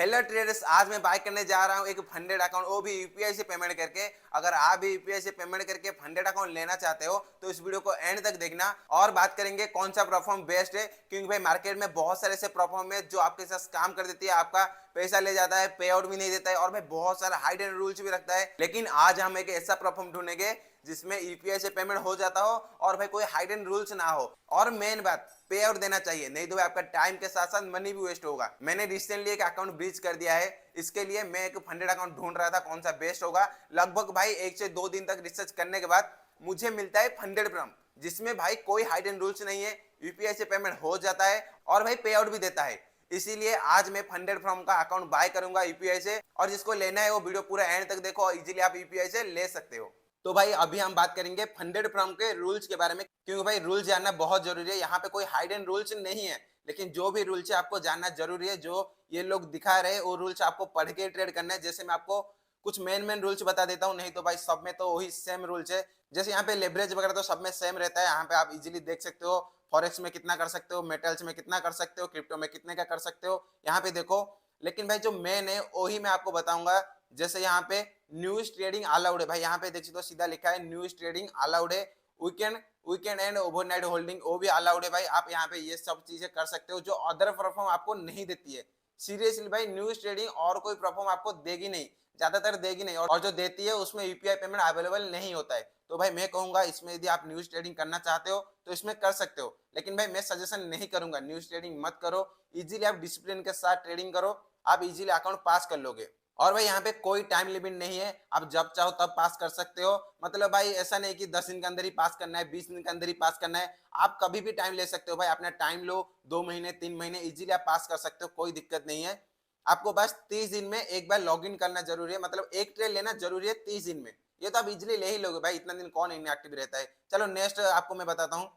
Hello traders, आज मैं bye करने जा रहा हूँ एक फंडेड अकाउंट, वो भी यूपीआई से पेमेंट करके। अगर आप भी यूपीआई से पेमेंट करके फंडेड अकाउंट लेना चाहते हो तो इस वीडियो को एंड तक देखना। और बात करेंगे कौन सा प्लेटफॉर्म बेस्ट है, क्योंकि भाई मार्केट में बहुत सारे ऐसे प्लेटफॉर्म है जो आपके साथ काम कर देती है, आपका पैसा ले जाता है, पे आउट भी नहीं देता है और भाई बहुत सारा हाइडन रूल्स भी रखता है। लेकिन आज हम एक ऐसा प्लेटफॉर्म ढूंढेंगे जिसमें यूपीआई से पेमेंट हो जाता हो और भाई कोई हाइडन रूल्स ना हो, और मेन बात पे आउट देना चाहिए, नहीं तो भाई आपका टाइम के साथ साथ मनी भी वेस्ट होगा। मैंने रिसेंटली एक अकाउंट ब्रीच कर दिया है, इसके लिए मैं एक फंडेड अकाउंट ढूंढ रहा था कौन सा बेस्ट होगा। लगभग भाई 1 से 2 दिन तक रिसर्च करने के बाद मुझे मिलता है फंडेड फ्रॉम, जिसमें भाई कोई हाइडन रूल्स नहीं है, यूपीआई से पेमेंट हो जाता है और भाई पे आउट भी देता है। इसीलिए आज मैं फंडेड फ्रॉम का अकाउंट बाय करूंगा यूपीआई से, और जिसको लेना है वो वीडियो पूरा एंड तक देखो और इजीली आप यूपीआई से ले सकते हो। तो भाई अभी हम बात करेंगे फंडेड फ्रॉम के रूल्स के बारे में, क्योंकि भाई रूल्स जानना बहुत जरूरी है। यहाँ पे कोई हाइडन रूल्स नहीं है, लेकिन जो भी रूल्स है आपको जानना जरूरी है। जो ये लोग दिखा रहे हैं वो रूल्स आपको पढ़ के ट्रेड करना है। जैसे मैं आपको कुछ मेन रूल्स बता देता हूँ, नहीं तो भाई सब में तो वही सेम रूल्स है। जैसे यहाँ पे लेवरेज वगैरह तो सब में सेम रहता है, यहाँ पे आप इजीली देख सकते हो फॉरेक्स में कितना कर सकते हो, मेटल्स में कितना कर सकते हो, क्रिप्टो में कितने का कर सकते हो, यहाँ पे देखो। लेकिन भाई जो मेन है वही मैं आपको बताऊंगा। जैसे यहाँ पे न्यूज ट्रेडिंग अलाउड है, भाई यहाँ पे देख सकते हो सीधा लिखा है न्यूज ट्रेडिंग अलाउड है। Weekend weekend and overnight holding वो भी अलाउड है भाई, आप यहाँ पे ये सब चीजें कर सकते हो जो अदर प्लेटफॉर्म आपको नहीं देती है। सीरियसली भाई न्यूज ट्रेडिंग और कोई प्लेटफॉर्म आपको देगी नहीं, ज्यादातर देगी नहीं, और जो देती है उसमें यूपीआई पेमेंट अवेलेबल नहीं होता है। तो भाई मैं कहूंगा इसमें यदि आप न्यूज ट्रेडिंग करना चाहते हो तो इसमें कर सकते हो, लेकिन भाई मैं सजेशन नहीं करूंगा, न्यूज ट्रेडिंग मत करो। इजीली आप डिसिप्लिन के साथ ट्रेडिंग करो, आप इजीली अकाउंट पास कर लोगे। और भाई यहाँ पे कोई टाइम लिमिट नहीं है, आप जब चाहो तब पास कर सकते हो। मतलब भाई ऐसा नहीं कि 10 दिन के अंदर ही पास करना है, 20 दिन के अंदर ही पास करना है, आप कभी भी टाइम ले सकते हो भाई, अपना टाइम लो, 2 महीने 3 महीने इजीली आप पास कर सकते हो, कोई दिक्कत नहीं है। आपको बस 30 दिन में एक बार लॉग इन करना जरूरी है, मतलब एक ट्रेड लेना जरूरी है 30 दिन में। ये तो आप इजीली ले ही लोगे भाई, इतना दिन कौन इनएक्टिव रहता है। चलो नेक्स्ट आपको मैं बताता हूँ।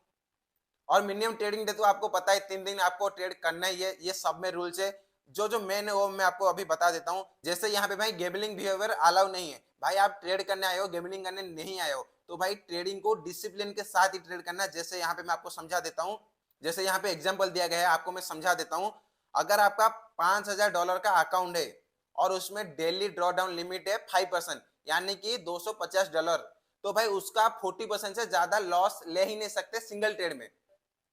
और मिनिमम ट्रेडिंग डे तो आपको पता है 3 दिन आपको ट्रेड करना ही है, ये सब में रूल्स है। जो मेन है वो मैं आपको अभी बता देता हूँ। जैसे यहाँ पे भाई गेमलिंग बिहेवियर अलाउ नहीं है, भाई आप ट्रेड करने आए हो, गेमलिंग करने नहीं आए हो, तो भाई ट्रेडिंग को डिसिप्लिन के साथ ही ट्रेड करना है। जैसे यहाँ पे मैं आपको समझा देता हूँ, जैसे यहाँ पे एग्जाम्पल दिया गया है, आपको मैं समझा देता हूँ। अगर आपका $5000 का अकाउंट है और उसमें डेली ड्रॉ डाउन लिमिट है 5%, यानी कि $250, तो भाई उसका 40% से ज्यादा लॉस ले ही नहीं सकते सिंगल ट्रेड में।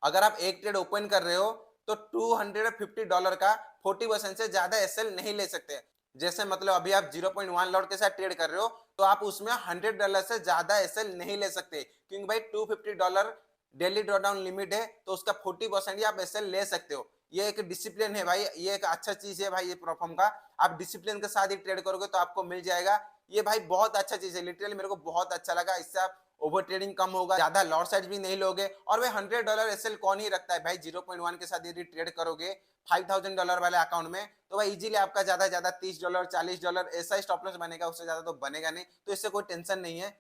अगर आप एक ट्रेड ओपन कर रहे हो तो $250 का 40% से ज्यादा एसएल नहीं ले सकते। जैसे मतलब अभी आप 0.1 लॉट के साथ ट्रेड कर रहे हो तो आप उसमें $100 से ज्यादा एसएल नहीं ले सकते, क्योंकि भाई $250 डेली ड्रॉडाउन लिमिट है, तो उसका 40% ही आप एसएल ले सकते हो। ये एक डिसिप्लिन है भाई, ये एक अच्छा चीज है भाई ये प्लेटफॉर्म का। आप डिसिप्लिन के साथ ही ट्रेड करोगे तो आपको मिल जाएगा। ये भाई बहुत अच्छा चीज है, लिटरली मेरे को बहुत अच्छा लगा। इससे आप ओवर ट्रेडिंग कम होगा, ज्यादा लॉट साइज भी नहीं लोगे। और भाई $100 एसएल कौन ही रखता है भाई, 0.1 के साथ यदि ट्रेड करोगे $5000 वाले अकाउंट में, तो भाई इजीली आपका ज्यादा ज्यादा $30 $40 ऐसा ही स्टॉप लॉस बनेगा, उससे ज्यादा तो बनेगा नहीं, तो इससे कोई टेंशन नहीं है।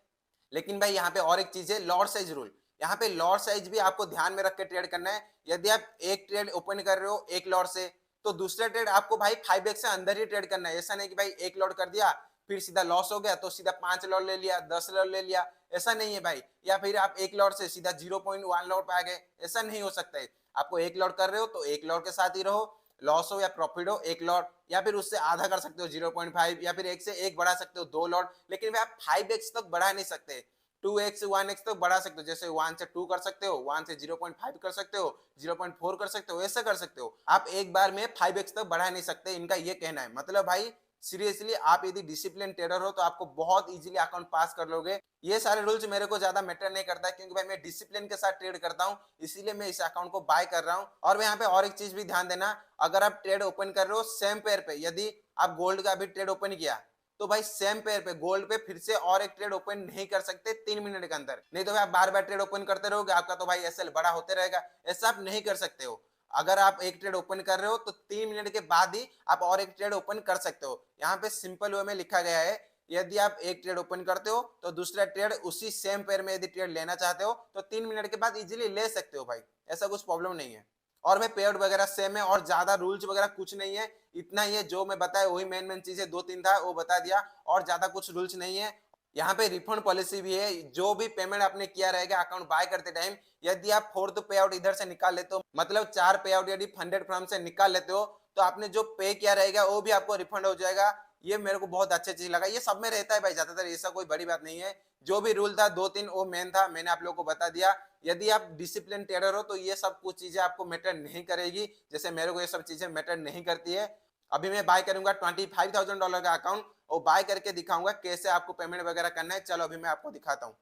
लेकिन भाई यहाँ पे और एक चीज है, लॉट साइज रूल। यहाँ पे लॉट साइज भी आपको ध्यान में रख के ट्रेड करना है। यदि आप एक ट्रेड ओपन कर रहे हो एक लॉट से, तो दूसरा ट्रेड आपको भाई 5x से अंदर ही ट्रेड करना है। ऐसा नहीं कि भाई एक लॉट कर दिया फिर सीधा लॉस हो गया तो सीधा 5 लॉट ले लिया, 10 लॉट ले लिया, ऐसा नहीं है भाई। या फिर आप एक लॉट से सीधा 0.1 लॉट पे आ गए, ऐसा नहीं हो सकता है। आपको एक लॉट कर रहे हो तो एक लॉट के साथ ही रहो, लॉस हो या प्रॉफिट हो एक लॉट, या फिर उससे आधा कर सकते हो 0.5, या फिर एक से एक बढ़ा सकते हो 2 लॉट। लेकिन भाई आप 5x तक बढ़ा नहीं सकते, 2x 1x तक बढ़ा सकते हो। जैसे 1 से 2 कर सकते हो, 1 से 0.5 कर सकते हो, 0.4 कर सकते हो, ऐसा कर सकते हो। आप एक बार में 5x तक बढ़ा नहीं सकते, इनका ये कहना है। मतलब भाई सीरियसली आप यदि डिसिप्लिन ट्रेडर हो तो आपको बहुत इजीली अकाउंट पास कर लोगे। ये सारे रूल्स मेरे को ज्यादा मैटर नहीं करता है, क्योंकि भाई मैं डिसिप्लिन के साथ ट्रेड करता हूँ, इसीलिए मैं इस अकाउंट को बाय कर रहा हूँ। और यहाँ पे और एक चीज भी ध्यान देना, अगर आप ट्रेड ओपन कर रहे हो सेम पेयर पे, यदि आप गोल्ड का भी ट्रेड ओपन किया तो भाई सेम पेयर पे गोल्ड पे फिर से और एक ट्रेड ओपन नहीं कर सकते 3 मिनट के अंदर, नहीं तो भाई आप बार बार ट्रेड ओपन करते रहोगे, आपका तो भाई एसएल बड़ा होते रहेगा। ऐसा आप नहीं कर सकते हो। अगर आप एक ट्रेड ओपन कर रहे हो तो 3 मिनट के बाद ही आप और एक ट्रेड ओपन कर सकते हो। यहाँ पे सिंपल वे में लिखा गया है, यदि आप एक ट्रेड ओपन करते हो तो दूसरा ट्रेड उसी सेम पेयर में यदि ट्रेड लेना चाहते हो तो 3 मिनट के बाद इजीली ले सकते हो भाई, ऐसा कुछ प्रॉब्लम नहीं है। और भाई पे आउट वगैरह सेम है, और ज्यादा रूल्स वगैरह कुछ नहीं है, इतना ही है जो मैं बताया वही मेन चीजें 2 3 था वो बता दिया, और ज्यादा कुछ रूल्स नहीं है। यहाँ पे रिफंड पॉलिसी भी है, जो भी पेमेंट आपने किया रहेगा अकाउंट बाय करते टाइम, यदि आप फोर्थ पे आउट इधर से निकाल लेते हो, मतलब 4 पे आउट यदि फंडेड फ्रॉम से निकाल लेते हो, तो आपने जो पे किया रहेगा वो भी आपको रिफंड हो जाएगा। ये मेरे को बहुत अच्छा चीज लगा। ये सब में रहता है भाई ज्यादातर, ऐसा कोई बड़ी बात नहीं है। जो भी रूल था 2-3 वो मेन था, मैंने आप लोगों को बता दिया। यदि आप डिसिप्लिन ट्रेडर हो तो ये सब कुछ चीजें आपको मैटर नहीं करेगी, जैसे मेरे को ये सब चीजें मैटर नहीं करती है। अभी मैं बाय करूंगा $25,000 का अकाउंट और बाय करके दिखाऊंगा कैसे आपको पेमेंट वगैरह करना है। चलो अभी मैं आपको दिखाता हूँ।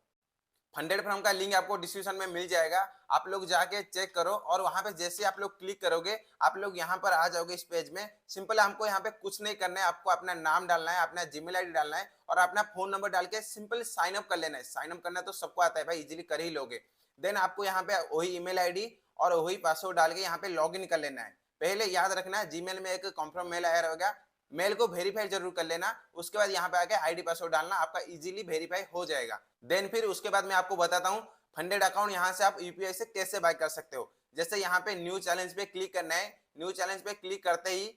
फंडेड फ्रॉम का लिंक आपको डिस्क्रिप्शन में मिल जाएगा, आप लोग जाके चेक करो। और वहां पे जैसे आप लोग क्लिक करोगे आप लोग यहाँ पर आ जाओगे इस पेज में। सिंपल हमको यहाँ पे कुछ नहीं करना है, आपको अपना नाम डालना है, अपना जीमेल आईडी डालना है और अपना फोन नंबर डाल के सिंपल साइन अप कर लेना है। साइन अप करना तो सबको आता है भाई, इजीली कर ही लोगे। देन आपको यहाँ पे वही ईमेल आईडी और वही पासवर्ड डाल के यहाँ पे लॉग इन कर लेना है। पहले याद रखना है जीमेल में एक कॉन्फर्म मेल आया रहेगा, मेल को वेरीफाई जरूर कर लेना। उसके बाद यहाँ पे आके आईडी पासवर्ड डालना, आपका इजीली वेरीफाई हो जाएगा। देन फिर उसके बाद मैं आपको बताता हूँ फंडेड अकाउंट यहाँ से आप यूपीआई से कैसे बाय कर सकते हो। जैसे यहाँ पे न्यू चैलेंज पे क्लिक करना है। न्यू चैलेंज पे क्लिक करते ही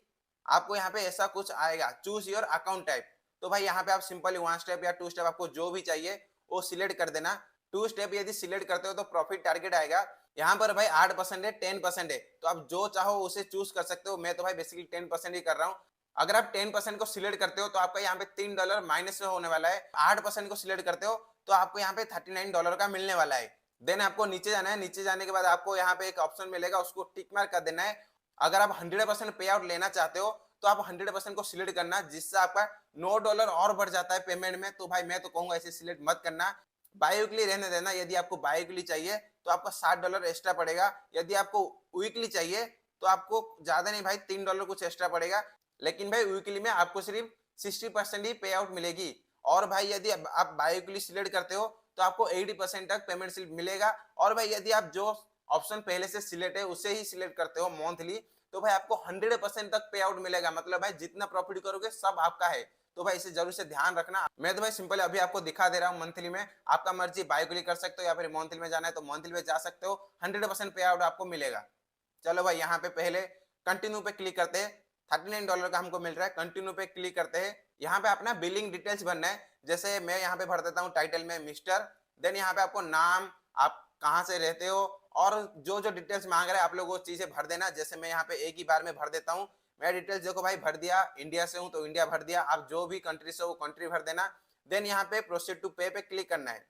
आपको यहाँ पे ऐसा कुछ आएगा, चूज योर अकाउंट टाइप। तो भाई यहाँ पे आप सिंपली 1 स्टेप या 2 स्टेप आपको जो भी चाहिए वो सिलेक्ट कर देना। 2 स्टेप यदि सिलेक्ट करते हो तो प्रॉफिट टारगेट आएगा। यहाँ पर भाई 8% है, 10% है, तो आप जो चाहो उसे चूज कर सकते हो। मैं तो भाई बेसिकली 10% ही कर रहा हूँ। अगर आप 10% को सिलेक्ट करते हो तो आपका यहाँ पे $3 माइनस में होने वाला है। 8% को सिलेक्ट करते हो तो आपको यहाँ पे $39 का मिलने वाला है। देन आपको नीचे जाना है। नीचे जाने के बाद आपको यहाँ पे एक ऑप्शन मिलेगा, उसको टिक मार्क कर देना है। अगर आप 100% पे आउट लेना चाहते हो तो आप 100% को सिलेक्ट करना, जिससे आपका $9 और बढ़ जाता है पेमेंट में। तो भाई मैं तो कहूंगा ऐसे सिलेक्ट मत करना, बाई वीकली रहने देना। यदि आपको बाई वीकली चाहिए तो आपका $60 एक्स्ट्रा पड़ेगा। यदि आपको वीकली चाहिए तो आपको ज्यादा नहीं भाई $3 कुछ एक्स्ट्रा पड़ेगा। लेकिन भाई वीकली में आपको सिर्फ 60% ही पे आउट मिलेगी। और भाई यदि आप बाई वीकली सिलेक्ट करते हो तो आपको 80% तक पेमेंट स्लिप मिलेगा। और भाई यदि आप जो ऑप्शन पहले से सिलेक्ट है उसे ही सिलेक्ट करते हो मंथली, तो भाई आपको 100% तक पे आउट मिलेगा। मतलब भाई जितना प्रॉफिट करोगे सब आपका है। तो भाई इसे जरूर से ध्यान रखना। मैं तो भाई सिंपल अभी आपको दिखा दे रहा हूँ मंथली में, आपका मर्जी बाई वीकली कर सकते हो या फिर मंथली में जाना है तो मंथली में जा सकते हो। 100% पे आउट आपको मिलेगा। चलो भाई यहाँ पे पहले कंटिन्यू पे क्लिक करते हैं। $39 का हमको मिल रहा है। कंटिन्यू पे क्लिक करते हैं। यहाँ पे अपना बिलिंग डिटेल्स भरना है। जैसे मैं यहाँ पे भर देता हूँ टाइटल में मिस्टर। देन यहाँ पे आपको नाम, आप कहाँ से रहते हो और जो जो डिटेल्स मांग रहा है आप लोग वो चीजें भर देना। जैसे मैं यहाँ पे एक ही बार में भर देता हूँ। मैं डिटेल्स देखो भाई भर दिया, इंडिया से हूँ तो इंडिया भर दिया। आप जो भी कंट्री से हो वो कंट्री भर देना। देन यहाँ पे प्रोसीड टू पे पे क्लिक करना है।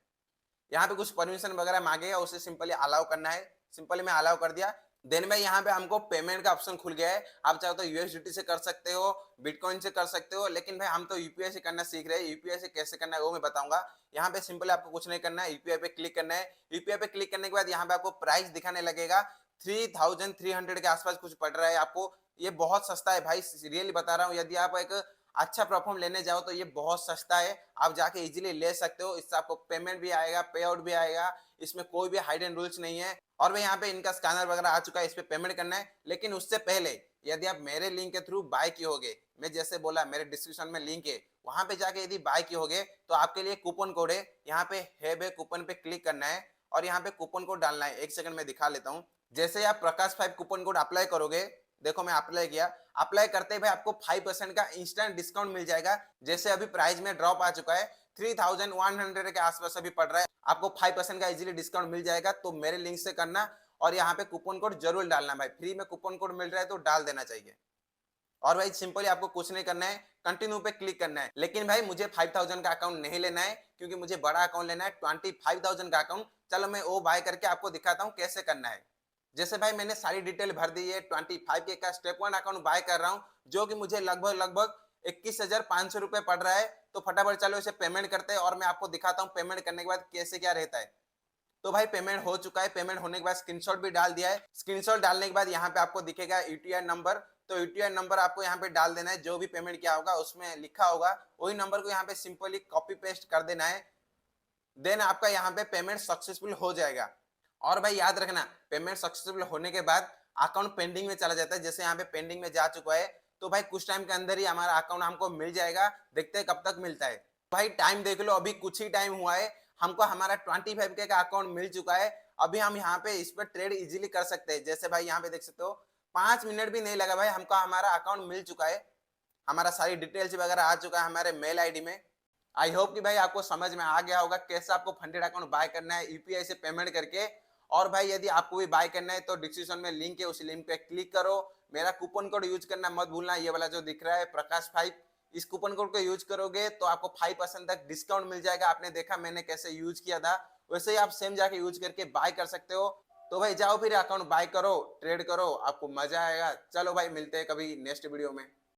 यहाँ पे कुछ परमिशन वगैरह मांगेगा, उसे सिंपली अलाउ करना है। सिंपली मैं अलाउ कर दिया। देन में यहाँ पे हमको पेमेंट का ऑप्शन खुल गया है। आप चाहो तो यूएसडीटी से कर सकते हो, बिटकॉइन से कर सकते हो, लेकिन भाई हम तो यूपीआई से करना सीख रहे हैं। यूपीआई से कैसे करना है वो मैं बताऊंगा। यहाँ पे सिंपल आपको कुछ नहीं करना है, यूपीआई पे क्लिक करना है। यूपीआई पे क्लिक करने के बाद यहाँ पे आपको प्राइस दिखाने लगेगा। 3300 के आसपास कुछ पड़ रहा है आपको। ये बहुत सस्ता है भाई, रियली बता रहा हूँ। यदि आप एक अच्छा परफॉर्म लेने जाओ तो ये बहुत सस्ता है, आप जाके इजीली ले सकते हो। इससे आपको पेमेंट भी आएगा, पे आउट भी आएगा। इसमें कोई भी हाइडन रूल्स नहीं है। और भाई यहाँ पे इनका स्कैनर वगैरह आ चुका है, इस पे पेमेंट करना है। लेकिन उससे पहले यदि आप मेरे लिंक के थ्रू बाय किए होगे, मैं जैसे बोला मेरे डिस्क्रिप्शन में लिंक है, वहां पे जाके यदि बाय किए होगे तो आपके लिए कूपन कोड है। यहाँ पे है कूपन पे क्लिक करना है और यहाँ पे कूपन कोड डालना है। एक सेकंड में दिखा लेता हूँ। जैसे आप प्रकाश 5 कूपन कोड अप्लाई करोगे, देखो मैं अप्लाई किया। अप्लाई करते ही भाई आपको 5% का इंस्टेंट डिस्काउंट मिल जाएगा। जैसे अभी प्राइस में ड्रॉप आ चुका है, 3100 के आसपास अभी पड़ रहा है, आपको 5% का इजीली डिस्काउंट मिल जाएगा। तो मेरे लिंक से करना और यहाँ पे कूपन कोड जरूर डालना भाई, फ्री में कूपन कोड मिल रहा है तो डाल देना चाहिए। और भाई सिंपली आपको कुछ नहीं करना है, कंटिन्यू पे क्लिक करना है। लेकिन भाई मुझे 5000 का अकाउंट नहीं लेना है, क्योंकि मुझे बड़ा अकाउंट लेना है, 25,000 का अकाउंट। चलो मैं वो बाय करके आपको दिखाता हूँ कैसे करना है। जैसे भाई मैंने सारी डिटेल भर दी है, 25K का स्टेप 1 अकाउंट बाय कर रहा हूँ, जो कि मुझे लगभग 21,500 रुपए पड़ रहा है। तो फटाफट चलो इसे पेमेंट करते हैं और मैं आपको दिखाता हूँ पेमेंट करने के बाद कैसे क्या रहता है। तो भाई पेमेंट हो चुका है। पेमेंट होने के बाद स्क्रीनशॉट भी डाल दिया है। स्क्रीनशॉट डालने के बाद यहाँ पे आपको दिखेगा यूटीआई नंबर। तो यूटीआई नंबर आपको यहाँ पे डाल देना है। जो भी पेमेंट किया होगा उसमें लिखा होगा वही नंबर को यहाँ पे सिंपली कॉपी पेस्ट कर देना है। देन आपका यहाँ पे पेमेंट सक्सेसफुल हो जाएगा। और भाई याद रखना, पेमेंट सक्सेसफुल होने के बाद अकाउंट पेंडिंग में चला जाता है। जैसे यहाँ पे पेंडिंग में जा चुका है, तो भाई कुछ टाइम के अंदर ही हमारा अकाउंट हमको मिल जाएगा। देखते हैं कब तक मिलता है। भाई टाइम देख लो, अभी कुछ ही टाइम हुआ है, हमको हमारा 25K का अकाउंट मिल चुका है। अभी हम यहाँ पे इस पर ट्रेड इजीली कर सकते हैं। जैसे भाई यहाँ पे देख सकते हो 5 मिनट भी नहीं लगा भाई, हमको हमारा अकाउंट मिल चुका है। हमारा सारी डिटेल्स वगैरह आ चुका है हमारे मेल आईडी में। आई होप कि भाई आपको समझ में आ गया होगा कैसे आपको फंडेड अकाउंट बाय करना है यूपीआई से पेमेंट करके। और भाई यदि आपको भी बाय करना है तो डिस्क्रिप्शन में लिंक है, उस लिंक पे क्लिक करो। मेरा कूपन कोड यूज करना मत भूलना, ये वाला जो दिख रहा है प्रकाश 5। इस कूपन कोड को यूज करोगे तो आपको 5% तक डिस्काउंट मिल जाएगा। आपने देखा मैंने कैसे यूज किया था, वैसे ही आप सेम जाके यूज करके बाय कर सकते हो। तो भाई जाओ फिर अकाउंट बाय करो, ट्रेड करो, आपको मजा आएगा। चलो भाई मिलते हैं कभी नेक्स्ट वीडियो में।